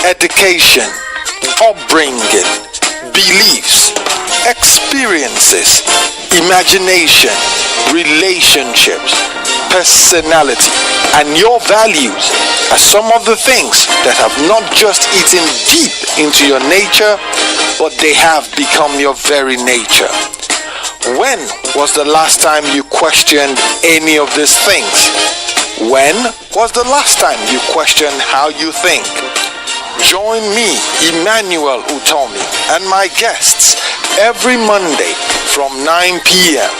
education, upbringing, beliefs, experiences, imagination, relationships, personality, and your values are some of the things that have not just eaten deep into your nature, but they have become your very nature. When was the last time you questioned any of these things? When was the last time you questioned how you think? Join me, Emmanuel Utomi, and my guests every Monday from 9 p.m.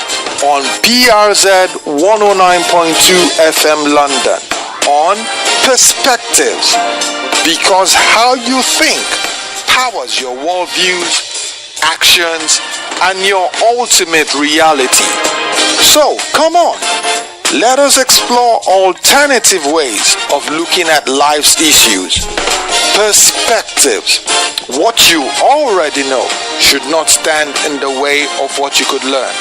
on PRZ 109.2 FM London on Paspektives, because how you think powers your worldviews, actions, and your ultimate reality. So, come on, let us explore alternative ways of looking at life's issues. Paspektives. What you already know should not stand in the way of what you could learn.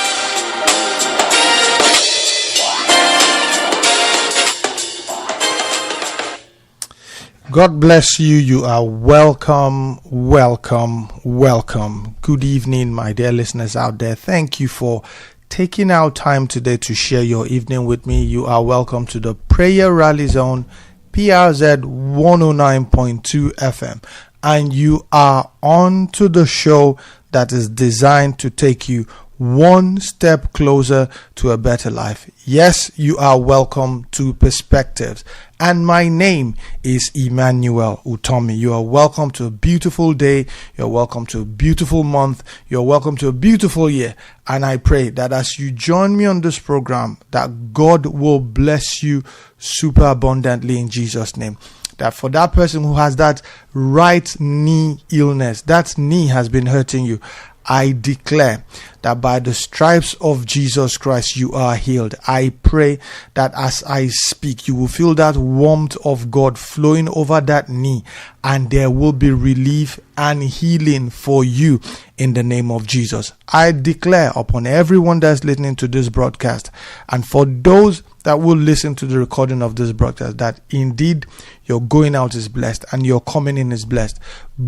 God bless you. You are welcome, welcome, welcome. Good evening, my dear listeners out there. Thank you for taking out time today to share your evening with me. You are welcome to the Prayer Rally Zone, PRZ 109.2 FM. And you are on to the show that is designed to take you one step closer to a better life. Yes, you are welcome to Paspektives. And my name is Emmanuel Utomi. You are welcome to a beautiful day. You're welcome to a beautiful month. You're welcome to a beautiful year. And I pray that as you join me on this program, that God will bless you super abundantly in Jesus' name. That for that person who has that right knee illness, that knee has been hurting you, I declare that by the stripes of Jesus Christ, you are healed. I pray that as I speak, you will feel that warmth of God flowing over that knee, and there will be relief and healing for you in the name of Jesus. I declare upon everyone that's listening to this broadcast, and for those that will listen to the recording of this broadcast, that indeed your going out is blessed and your coming in is blessed.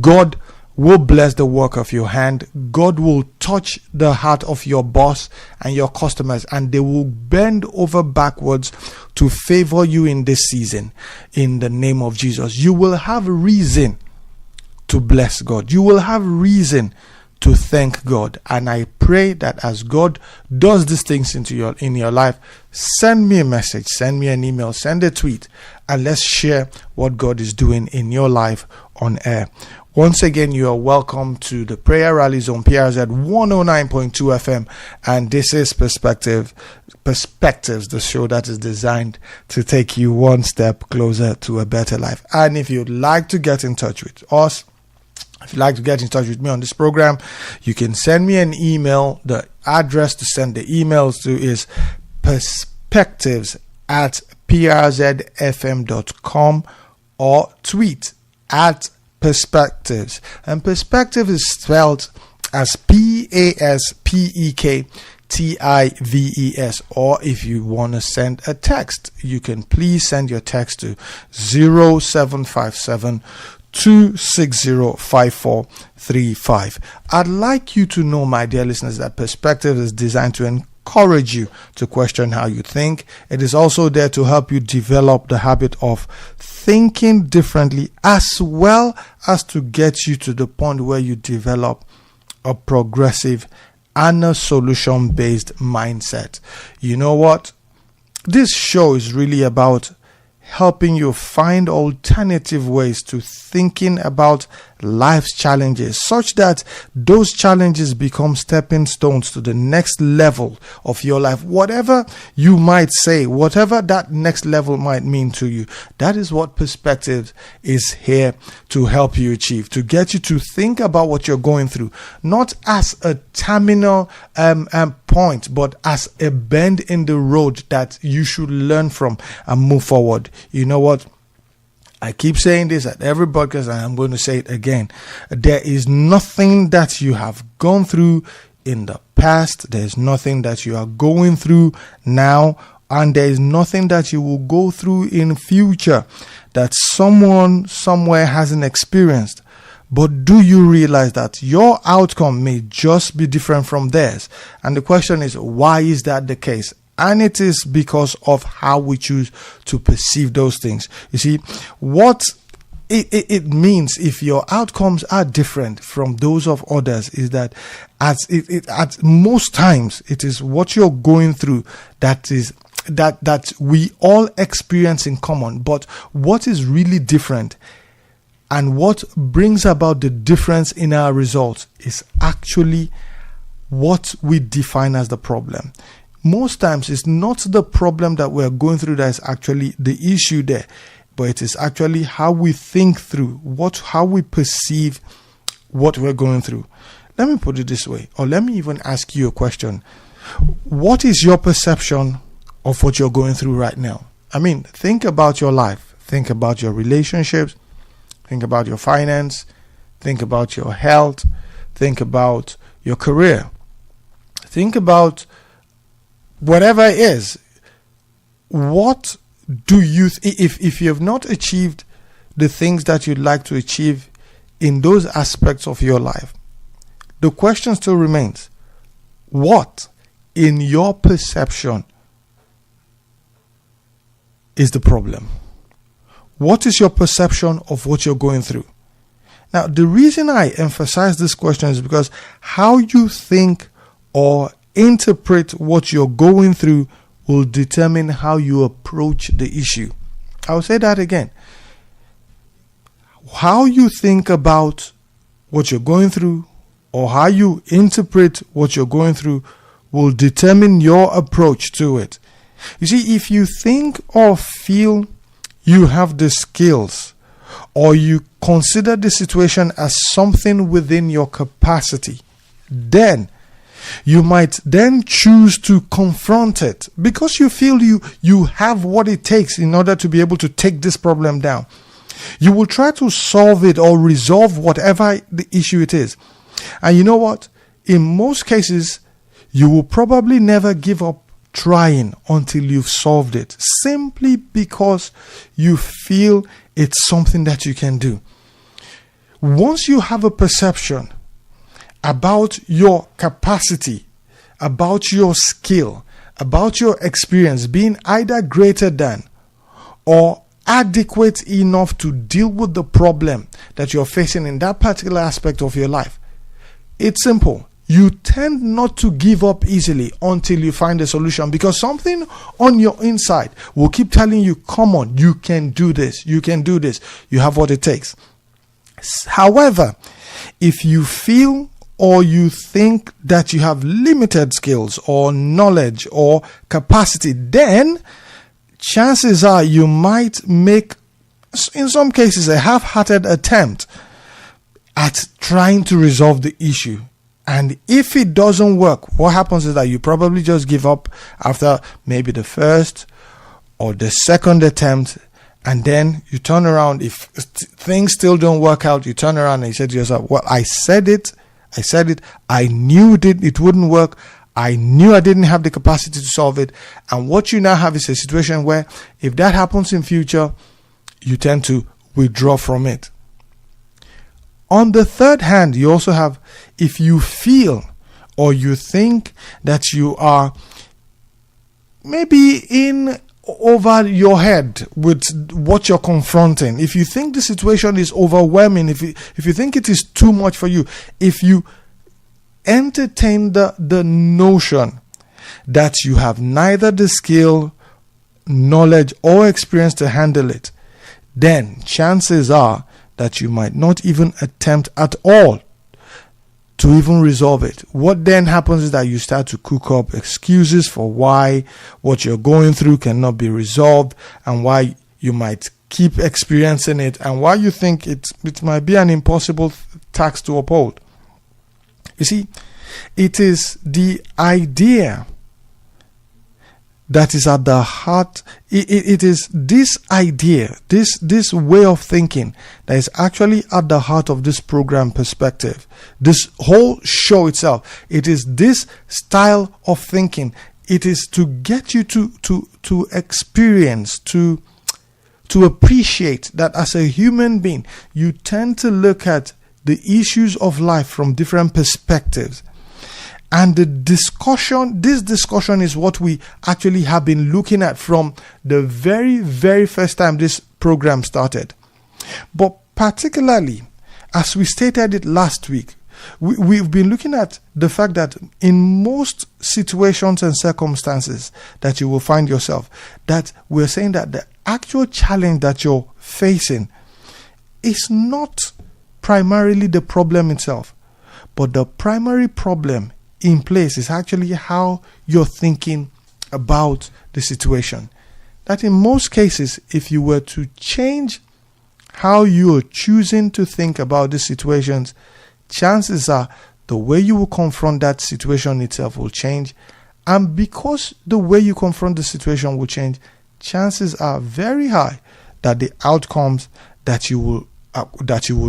God will bless the work of your hand. God will touch the heart of your boss and your customers, and they will bend over backwards to favor you in this season in the name of Jesus. You will have reason to bless God. You will have reason to thank God. And I pray that as God does these things in your life, send me a message, send me an email, send a tweet, and let's share what God is doing in your life on air. Once again, you are welcome to the Prayer Rally Zone, PRZ 109.2 FM, and this is Paspektives, the show that is designed to take you one step closer to a better life. And if you'd like to get in touch with us, if you'd like to get in touch with me on this program, you can send me an email. The address to send the emails to is paspektives@przfm.com or tweet at Paspektives. And Perspective is spelled as PASPEKTIVES. Or if you want to send a text, you can please send your text to 0757 2605435. I'd like you to know, my dear listeners, that Perspective is designed to encourage you to question how you think. It is also there to help you develop the habit of thinking differently, as well as to get you to the point where you develop a progressive and a solution-based mindset. You know what? This show is really about helping you find alternative ways to thinking about life's challenges, such that those challenges become stepping stones to the next level of your life. Whatever you might say, whatever that next level might mean to you, that is what Paspektives is here to help you achieve, to get you to think about what you're going through, not as a terminal point, but as a bend in the road that you should learn from and move forward. You know what? I keep saying this at every podcast, and I'm going to say it again. There is nothing that you have gone through in the past. There's nothing that you are going through now and there is nothing that you will go through in future that someone somewhere hasn't experienced. But do you realize that your outcome may just be different from theirs? And the question is, why is that the case? And it is because of how we choose to perceive those things. You see, what it means if your outcomes are different from those of others is that at most times it is what you're going through that we all experience in common. But what is really different and what brings about the difference in our results is actually what we define as the problem. Most times it's not the problem that we're going through that is actually the issue there, but it is actually how we think through, how we perceive what we're going through. Let me put it this way, or let me even ask you a question. What is your perception of what you're going through right now? I mean, think about your life. Think about your relationships. Think about your finance. Think about your health. Think about your career. Think about whatever it is. What do you if you have not achieved the things that you'd like to achieve in those aspects of your life, the question still remains: what in your perception is the problem? What is your perception of what you're going through? Now, the reason I emphasize this question is because how you think or interpret what you're going through will determine how you approach the issue. I'll say that again. How you think about what you're going through or how you interpret what you're going through will determine your approach to it. You see, if you think or feel you have the skills, or you consider the situation as something within your capacity, then you might then choose to confront it because you feel you have what it takes in order to be able to take this problem down. You will try to solve it or resolve whatever the issue it is. And you know what? In most cases, you will probably never give up trying until you've solved it, simply because you feel it's something that you can do. Once you have a perception about your capacity, about your skill, about your experience being either greater than or adequate enough to deal with the problem that you're facing in that particular aspect of your life, it's simple. You tend not to give up easily until you find a solution, because something on your inside will keep telling you, come on, you can do this, you can do this, you have what it takes. However, if you feel or you think that you have limited skills or knowledge or capacity, then chances are you might make, in some cases, a half-hearted attempt at trying to resolve the issue. And if it doesn't work, what happens is that you probably just give up after maybe the first or the second attempt, and then you turn around. If things still don't work out, you turn around and you say to yourself, well, I said it, I knew it wouldn't work, I knew I didn't have the capacity to solve it. And what you now have is a situation where if that happens in future, you tend to withdraw from it. On the third hand, you also have, if you feel or you think that you are maybe in over your head with what you're confronting, if you think the situation is overwhelming, if you think it is too much for you, if you entertain the notion that you have neither the skill, knowledge, or experience to handle it, then chances are that you might not even attempt at all to even resolve it. What then happens is that you start to cook up excuses for why what you're going through cannot be resolved, and why you might keep experiencing it, and why you think it might be an impossible task to uphold. You see, it is the idea that is at the heart. It is this idea, this way of thinking that is actually at the heart of this program Perspective. This whole show itself, it is this style of thinking it is to get you to experience, to appreciate that as a human being, you tend to look at the issues of life from different perspectives. And this discussion is what we actually have been looking at from the very, very first time this program started. But particularly, as we stated it last week, we've been looking at the fact that in most situations and circumstances that you will find yourself, that we're saying that the actual challenge that you're facing is not primarily the problem itself, but the primary problem in place is actually how you're thinking about the situation. That in most cases, if you were to change how you are choosing to think about these situations, chances are the way you will confront that situation itself will change. And because the way you confront the situation will change, chances are very high that the outcomes that you will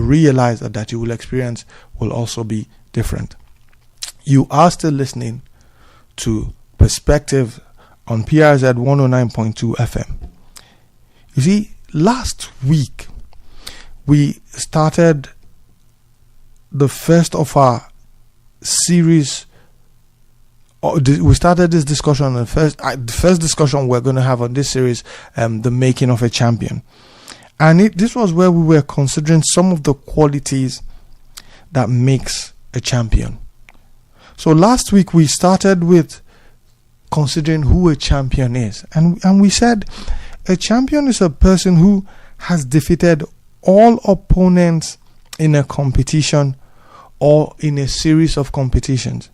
realize or that you will experience will also be different. You are still listening to Perspective on PRZ 109.2 FM. You see, last week we started the first of our series. We started this discussion, the first discussion we're going to have on this series, the making of a champion. And this was where we were considering some of the qualities that makes a champion. So last week we started with considering who a champion is. And we said a champion is a person who has defeated all opponents in a competition or in a series of competitions.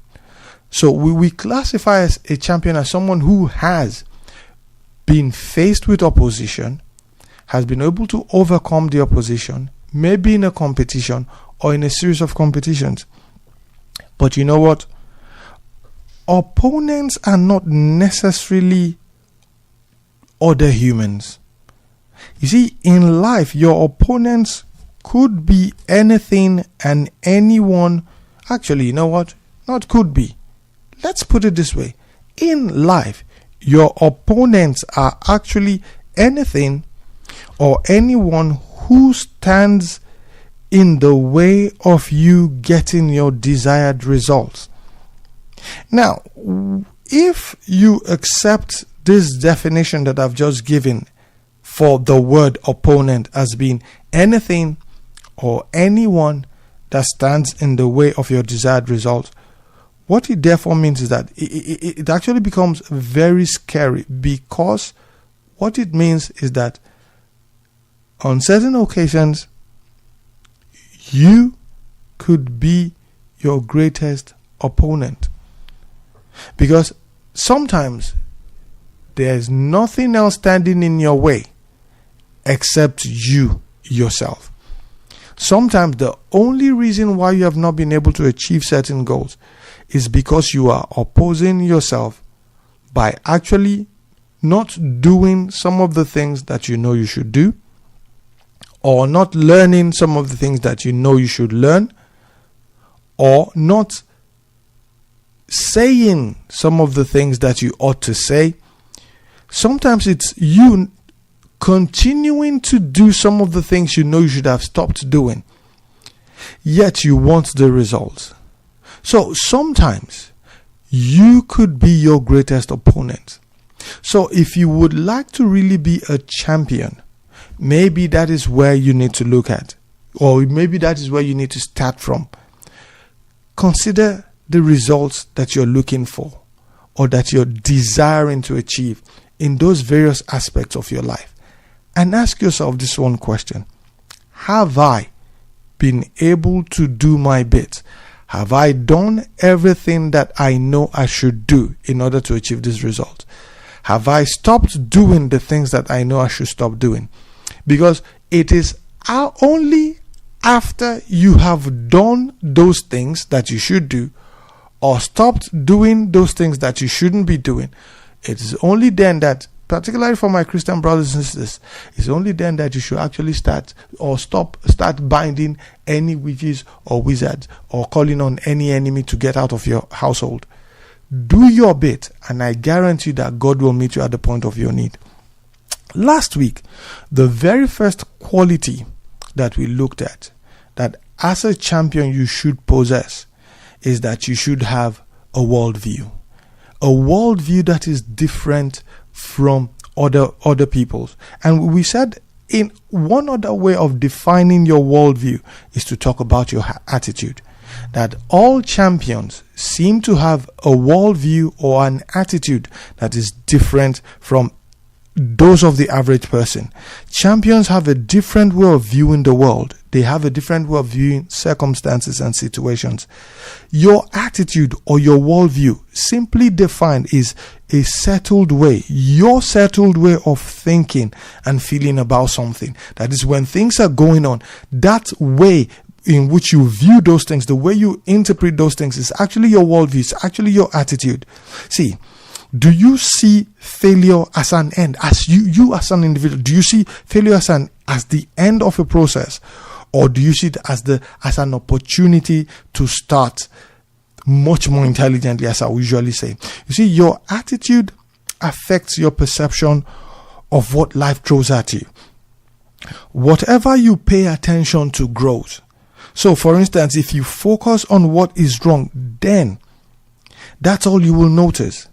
So we classify as a champion as someone who has been faced with opposition, has been able to overcome the opposition, maybe in a competition or in a series of competitions. But you know what? Opponents are not necessarily other humans. You see, in life, your opponents could be anything and anyone. Actually, you know what? Not could be. Let's put it this way. In life, your opponents are actually anything or anyone who stands in the way of you getting your desired results. Now, if you accept this definition that I've just given for the word opponent as being anything or anyone that stands in the way of your desired results, what it therefore means is that it actually becomes very scary, because what it means is that on certain occasions, you could be your greatest opponent. Because sometimes there's nothing else standing in your way except you yourself. Sometimes the only reason why you have not been able to achieve certain goals is because you are opposing yourself by actually not doing some of the things that you know you should do, or not learning some of the things that you know you should learn, or not saying some of the things that you ought to say. Sometimes it's you continuing to do some of the things you know you should have stopped doing, yet you want the results. So sometimes you could be your greatest opponent. So if you would like to really be a champion, maybe that is where you need to look at, or maybe that is where you need to start from. Consider the results that you're looking for or that you're desiring to achieve in those various aspects of your life, and ask yourself this one question: have I been able to do my bit? Have I done everything that I know I should do in order to achieve this result? Have I stopped doing the things that I know I should stop doing? Because it is only after you have done those things that you should do, or stopped doing those things that you shouldn't be doing, it is only then that, particularly for my Christian brothers and sisters, it's only then that you should actually start binding any witches or wizards, or calling on any enemy to get out of your household. Do your bit, and I guarantee that God will meet you at the point of your need. Last week, the very first quality that we looked at, that as a champion you should possess, is that you should have a worldview. A worldview that is different from other people's. And we said in one other way of defining your worldview is to talk about your attitude. That all champions seem to have a worldview or an attitude that is different from those of the average person. Champions have a different way of viewing the world. They have a different way of viewing circumstances and situations. Your attitude or your worldview, simply defined, is a settled way, your settled way of thinking and feeling about something. That is, when things are going on, that way in which you view those things, the way you interpret those things, is actually your worldview, it's actually your attitude. See, do you see failure as an end? As you as an individual, do you see failure as the end of a process, or do you see it as an opportunity to start much more intelligently, as I usually say? You see, your attitude affects your perception of what life throws at you. Whatever you pay attention to grows. So, for instance, if you focus on what is wrong, then that's all you will notice.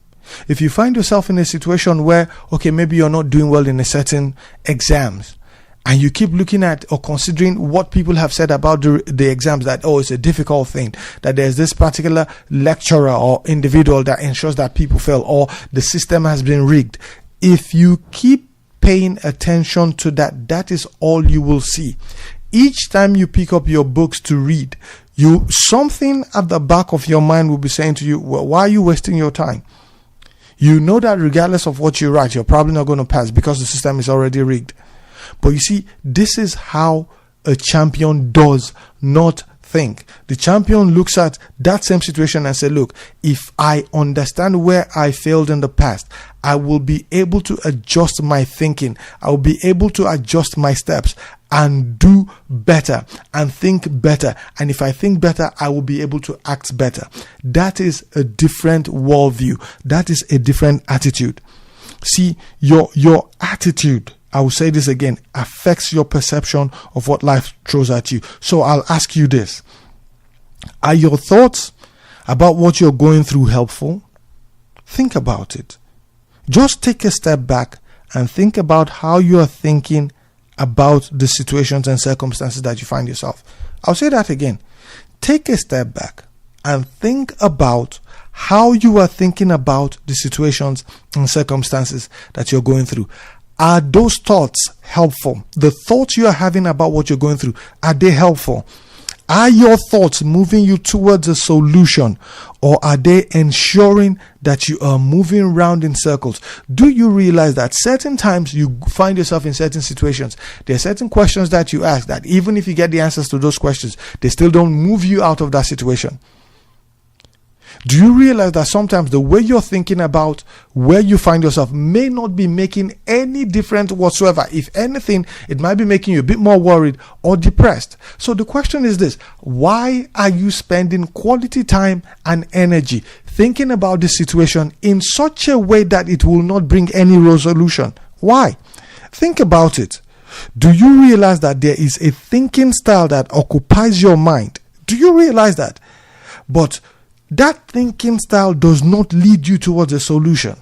If you find yourself in a situation where, okay, maybe you're not doing well in a certain exams, and you keep looking at or considering what people have said about the exams, that, oh, it's a difficult thing, that there's this particular lecturer or individual that ensures that people fail, or the system has been rigged. If you keep paying attention to that, that is all you will see. Each time you pick up your books to read, something at the back of your mind will be saying to you, well, why are you wasting your time? You know that regardless of what you write, you're probably not going to pass because the system is already rigged. But you see, this is how a champion does not think. The champion looks at that same situation and says, look, if I understand where I failed in the past, I will be able to adjust my thinking. I will be able to adjust my steps and do better and think better. And if I think better, I will be able to act better. That is a different worldview. That is a different attitude. See, your attitude, I will say this again, affects your perception of what life throws at you. So I'll ask you this. Are your thoughts about what you're going through helpful? Think about it. Just take a step back and think about how you are thinking about the situations and circumstances that you find yourself. I'll say that again. Take a step back and think about how you are thinking about the situations and circumstances that you're going through. Are those thoughts helpful? The thoughts you are having about what you're going through, are they helpful? Are your thoughts moving you towards a solution, or are they ensuring that you are moving around in circles? Do you realize that certain times you find yourself in certain situations, there are certain questions that you ask that even if you get the answers to those questions, they still don't move you out of that situation? Do you realize that sometimes the way you're thinking about where you find yourself may not be making any difference whatsoever? If anything, it might be making you a bit more worried or depressed. So the question is this: why are you spending quality time and energy thinking about the situation in such a way that it will not bring any resolution? Why? Think about it. Do you realize that there is a thinking style that occupies your mind? Do you realize that? But that thinking style does not lead you towards a solution.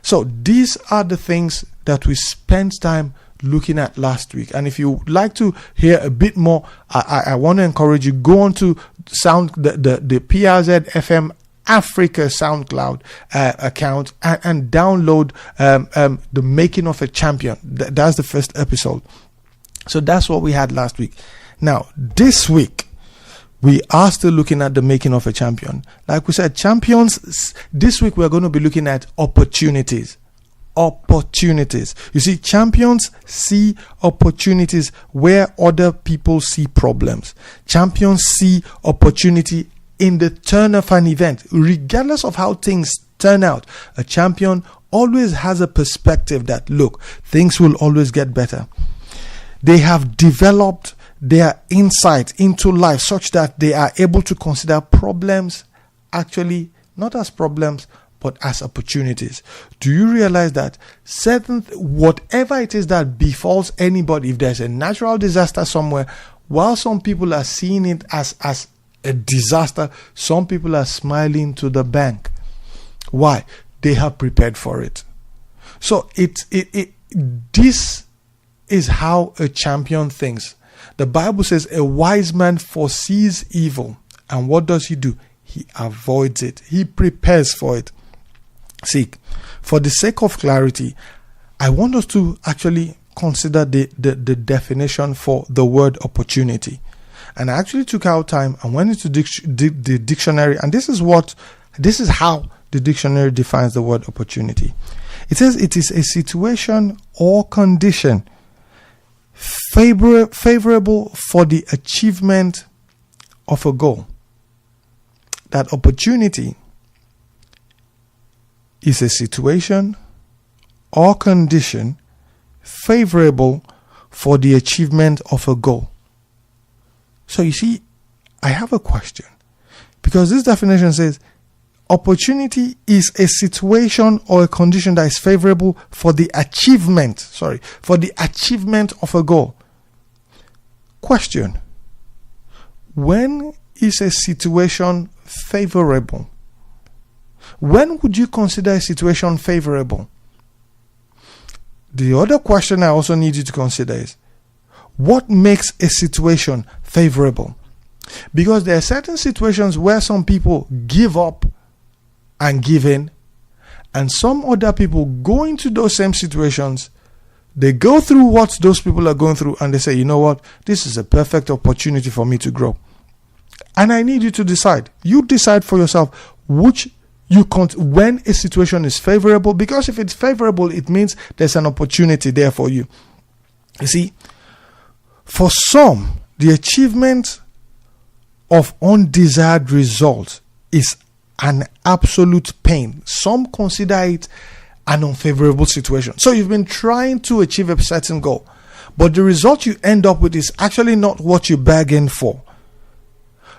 So these are the things that we spent time looking at last week. And if you like to hear a bit more, I want to encourage you, go on to the PRZ FM Africa SoundCloud account and download the Making of a Champion. That's the first episode. So that's what we had last week. Now this week, we are still looking at the making of a champion. Like we said, champions, this week we're going to be looking at opportunities. Opportunities. You see, champions see opportunities where other people see problems. Champions see opportunity in the turn of an event. Regardless of how things turn out, a champion always has a perspective that, look, things will always get better. They have developed their insight into life such that they are able to consider problems actually not as problems, but as opportunities. Do you realize that whatever it is that befalls anybody, if there's a natural disaster somewhere, while some people are seeing it as a disaster, some people are smiling to the bank. Why? They have prepared for it. So this is how a champion thinks. The Bible says a wise man foresees evil. And what does he do? He avoids it. He prepares for it. See, for the sake of clarity, I want us to actually consider the definition for the word opportunity. And I actually took out time and went into the dictionary, and this is how the dictionary defines the word opportunity. It says it is a situation or condition favorable for the achievement of a goal. That opportunity is a situation or condition favorable for the achievement of a goal. So you see, I have a question, because this definition says opportunity is a situation or a condition that is favorable for the achievement of a goal. Question: when is a situation favorable? When would you consider a situation favorable? The other question I also need you to consider is, what makes a situation favorable? Because there are certain situations where some people give up and give in, and some other people go into those same situations. They go through what those people are going through, and they say, you know what, this is a perfect opportunity for me to grow. And I need you to decide. You decide for yourself when a situation is favorable, because if it's favorable, it means there's an opportunity there for you. You see, for some, the achievement of undesired results is an absolute pain. Some consider it an unfavorable situation. So you've been trying to achieve a certain goal, but the result you end up with is actually not what you bargained for.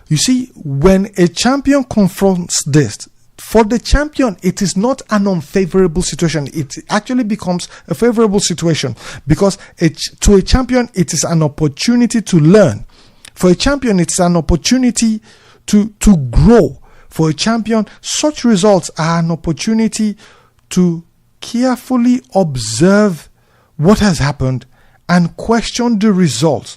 You see, when a champion confronts this, for the champion, it is not an unfavorable situation. It actually becomes a favorable situation, because to a champion, it is an opportunity to learn. For a champion, it's an opportunity to grow. For a champion, such results are an opportunity to carefully observe what has happened and question the results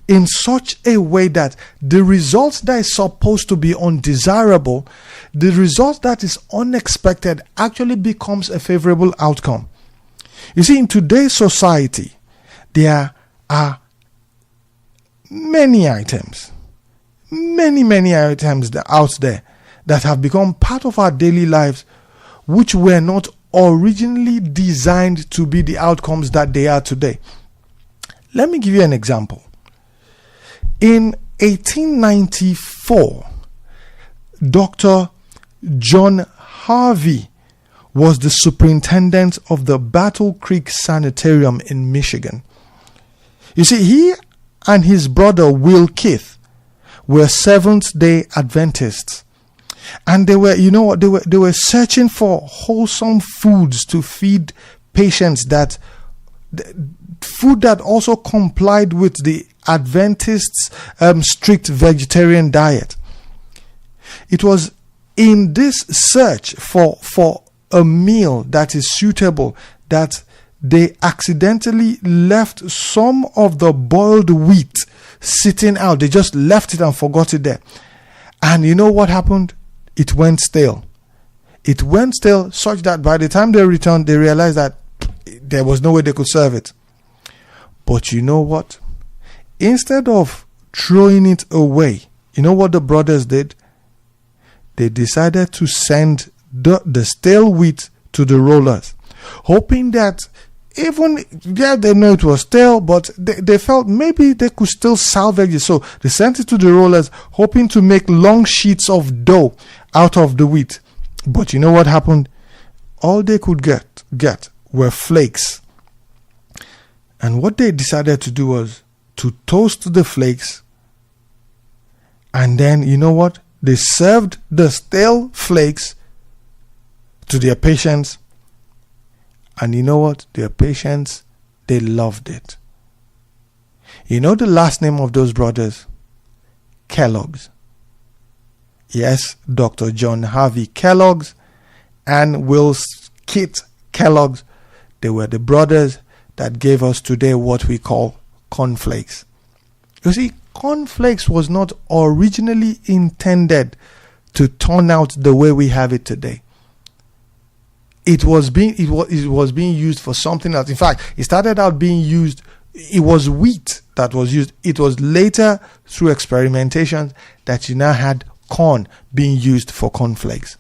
in such a way that the results that is supposed to be undesirable, the result that is unexpected, actually becomes a favorable outcome. You see, in today's society, there are many items out there that have become part of our daily lives, which were not originally designed to be the outcomes that they are today. Let me give you an example. In 1894, Dr. John Harvey was the superintendent of the Battle Creek Sanitarium in Michigan. You see, he and his brother Will Keith were Seventh-day Adventists. And they were searching for wholesome foods to feed patients, food that also complied with the Adventists' strict vegetarian diet. It was in this search for a meal that is suitable that they accidentally left some of the boiled wheat sitting out. They just left it and forgot it there. And you know what happened? It went stale. It went stale such that by the time they returned, they realized that there was no way they could serve it. But you know what? Instead of throwing it away, you know what the brothers did? They decided to send the stale wheat to the rollers, hoping that they know it was stale, but they felt maybe they could still salvage it. So they sent it to the rollers, hoping to make long sheets of dough out of the wheat. But you know what happened? All they could get were flakes. And what they decided to do was to toast the flakes. And then, you know what? They served the stale flakes to their patients. And you know what? Their patients, they loved it. You know the last name of those brothers? Kellogg's. Yes, Dr. John Harvey Kellogg's and Will Kit Kellogg's. They were the brothers that gave us today what we call cornflakes. You see, cornflakes was not originally intended to turn out the way we have it today. It was being used for something else. In fact, it started out being used. It was wheat that was used. It was later through experimentation that you now had corn being used for cornflakes.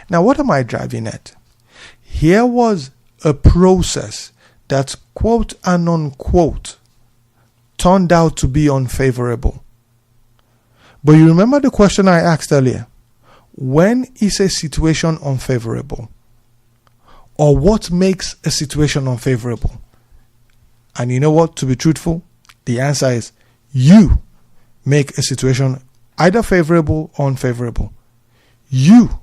Now, what am I driving at? Here was a process that, quote and unquote, turned out to be unfavorable. But you remember the question I asked earlier? When is a situation unfavorable? Or what makes a situation unfavorable? And you know what? To be truthful, the answer is you make a situation either favorable or unfavorable. You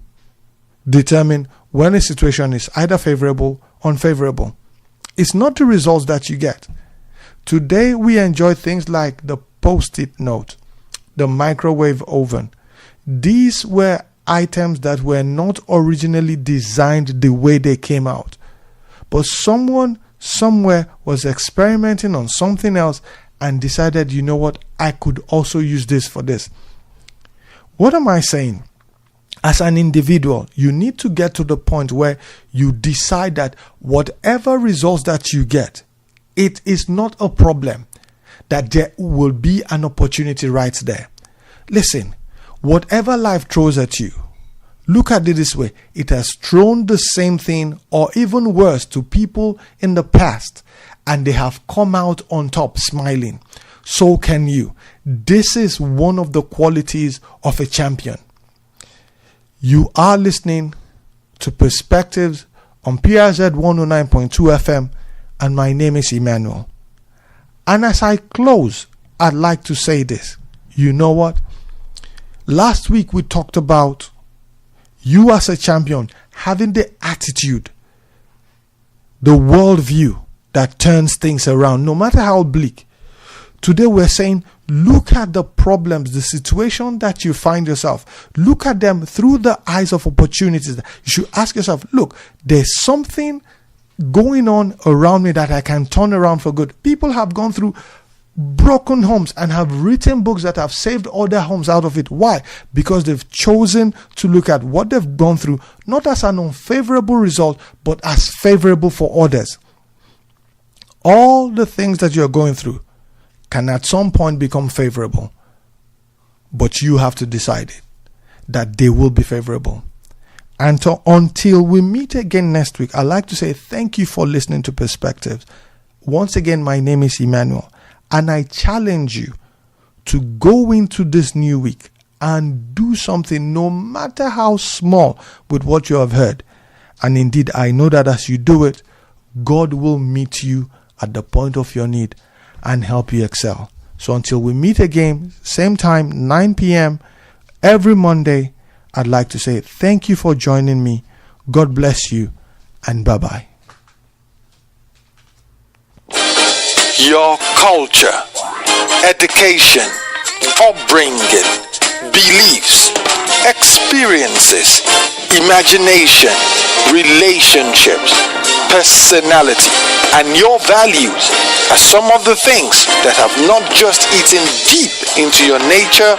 determine when a situation is either favorable or unfavorable. It's not the results that you get. Today we enjoy things like the Post-it note, the microwave oven. These were items that were not originally designed the way they came out. But someone somewhere was experimenting on something else and decided, you know what, I could also use this for this. What am I saying? As an individual, you need to get to the point where you decide that whatever results that you get, it is not a problem, that there will be an opportunity right there. Listen, whatever life throws at you, look at it this way. It has thrown the same thing or even worse to people in the past, and they have come out on top smiling. So can you. This is one of the qualities of a champion. You are listening to Perspectives on PRZ 109.2 FM, and my name is Emmanuel. And as I close, I'd like to say this. You know what? Last week we talked about you as a champion having the attitude, the worldview that turns things around, no matter how bleak. Today we're saying, look at the problems, the situation that you find yourself. Look at them through the eyes of opportunities. You should ask yourself, look, there's something going on around me that I can turn around for good. People have gone through broken homes and have written books that have saved other homes out of it. Why? Because they've chosen to look at what they've gone through, not as an unfavorable result, but as favorable for others. All the things that you're going through can at some point become favorable, but you have to decide it, that they will be favorable. And until we meet again next week, I'd like to say thank you for listening to Perspectives. Once again, my name is Emmanuel, and I challenge you to go into this new week and do something, no matter how small, with what you have heard. And indeed, I know that as you do it, God will meet you at the point of your need and help you excel. So until we meet again, same time, 9 p.m. every Monday, I'd like to say thank you for joining me. God bless you, and bye-bye. Your culture, education, upbringing, beliefs, experiences, imagination, relationships, personality, and your values are some of the things that have not just eaten deep into your nature,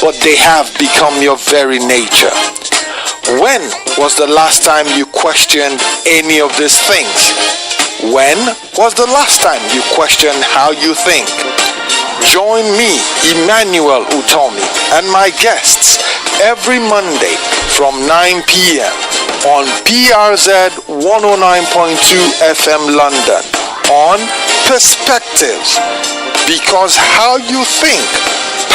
but they have become your very nature. When was the last time you questioned any of these things? When was the last time you questioned how you think? Join me, Emmanuel Utomi, and my guests every Monday from 9 p.m. on PRZ 109.2 FM London on Perspektives, because how you think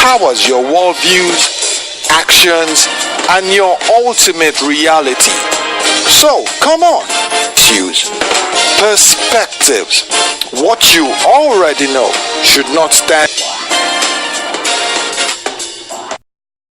powers your worldviews, actions, and your ultimate reality. So, come on, choose Perspektives. What you already know should not stand.